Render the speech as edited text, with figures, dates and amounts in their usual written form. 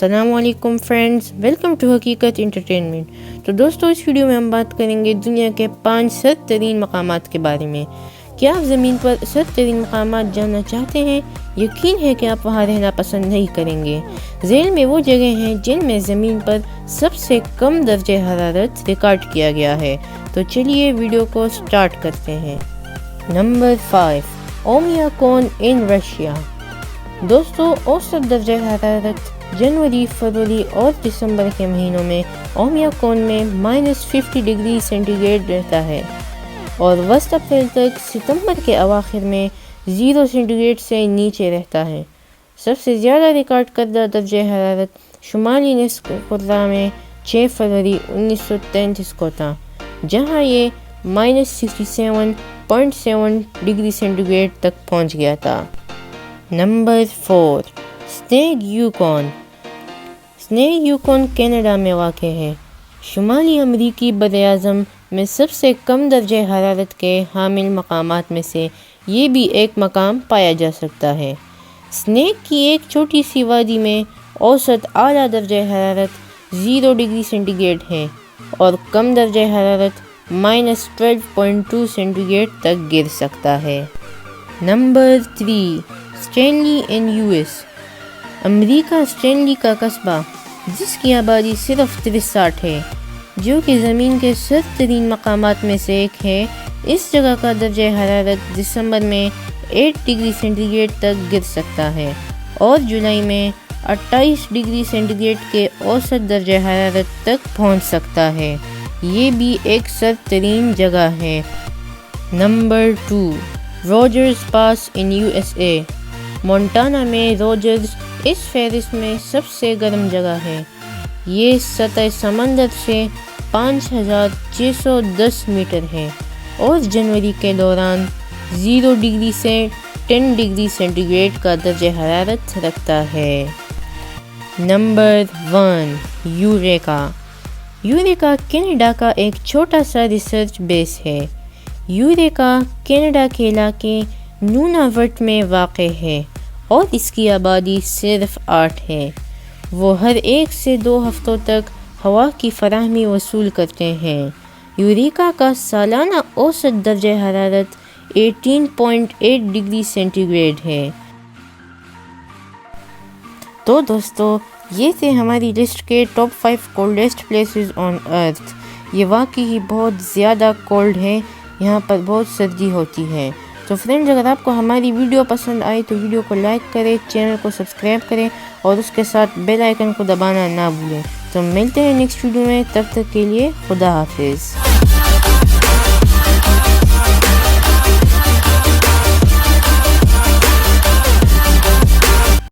السلام علیکم friends, welcome to حقیقت انٹرٹینمنٹ۔ تو دوستو، اس ویڈیو میں ہم بات کریں گے دنیا کے 5 سرد ترین مقامات کے بارے میں۔ کیا آپ زمین پر سرد ترین مقامات جاننا چاہتے ہیں؟ یقین ہے کہ آپ وہاں رہنا پسند نہیں کریں گے۔ ذیل میں وہ جگہ ہیں جن میں زمین پر سب سے کم درجہ حرارت ریکارڈ کیا گیا ہے۔ تو چلیے ویڈیو کو سٹارٹ کرتے ہیں۔ Number 5، Oymyakon in Russia. دوستو، اوسط درجہ حرارت جنوری، فروری اور دسمبر کے مہینوں میں اومیاکون میں -50 ڈگری سینٹی گریڈ رہتا ہے اور وسط اپریل تک ستمبر کے اواخر میں 0 سینٹی گریڈ سے نیچے رہتا ہے۔ سب سے زیادہ ریکارڈ کردہ درجہ حرارت شمالی نصف کرہ میں 6 فروری 1933 کو تھا، جہاں یہ -67.7 ڈگری سینٹی گریڈ تک پہنچ گیا تھا۔ Number 4، Snag Yukon. Snag Yukon Canada میں واقع ہے۔ شمالی امریکی براعظم میں سب سے کم درجہ حرارت کے حامل مقامات میں سے یہ بھی ایک مقام پایا جا سکتا ہے۔ سنیگ کی ایک چھوٹی سی وادی میں اوسط اعلیٰ درجہ حرارت 0 ڈگری سینٹی گریڈ ہے اور کم درجہ حرارت -12.2 سینٹی گریڈ تک گر سکتا ہے۔ نمبر 3، اسٹینلی ان US۔ امریکہ اسٹینلی کا قصبہ، جس کی آبادی صرف 63 ہے، جو کہ زمین کے سرد ترین مقامات میں سے ایک ہے، اس جگہ کا درجہ حرارت دسمبر میں 8 ڈگری سینٹی گریڈ تک گر سکتا ہے اور جولائی میں 28 ڈگری سینٹی گریڈ کے اوسط درجہ حرارت تک پہنچ سکتا ہے۔ یہ بھی ایک سرد ترین جگہ ہے۔ نمبر 2، روجرز پاس ان USA۔ مونٹانا میں روجرز اس فہرست میں سب سے گرم جگہ ہے۔ یہ سطح سمندر سے 5610 میٹر ہے اور جنوری کے دوران 0 ڈگری سے 10 ڈگری سینٹی گریڈ کا درجہ حرارت رکھتا ہے۔ Number 1، eureka. یوریکا کینیڈا کا ایک چھوٹا سا ریسرچ بیس ہے۔ یوریکا کینیڈا کے علاقے نوناوٹ میں واقع ہے اور اس کی آبادی صرف 8 ہے۔ وہ ہر 1 سے 2 ہفتوں تک ہوا کی فراہمی وصول کرتے ہیں۔ یوریکا کا سالانہ اوسط درجہ حرارت 18.8 ڈگری سینٹی گریڈ ہے۔ تو دوستو، یہ تھے ہماری لسٹ کے ٹاپ 5 کولڈسٹ پلیسز آن ارتھ۔ یہ واقعی بہت زیادہ کولڈ ہے، یہاں پر بہت سردی ہوتی ہے۔ تو فرینڈز، اگر آپ کو ہماری ویڈیو پسند آئی تو ویڈیو کو لائک کریں، چینل کو سبسکرائب کریں اور اس کے ساتھ بیل آئیکن کو دبانا نہ بھولیں۔ تو ملتے ہیں نیکسٹ ویڈیو میں، تب تک کے لیے خدا حافظ۔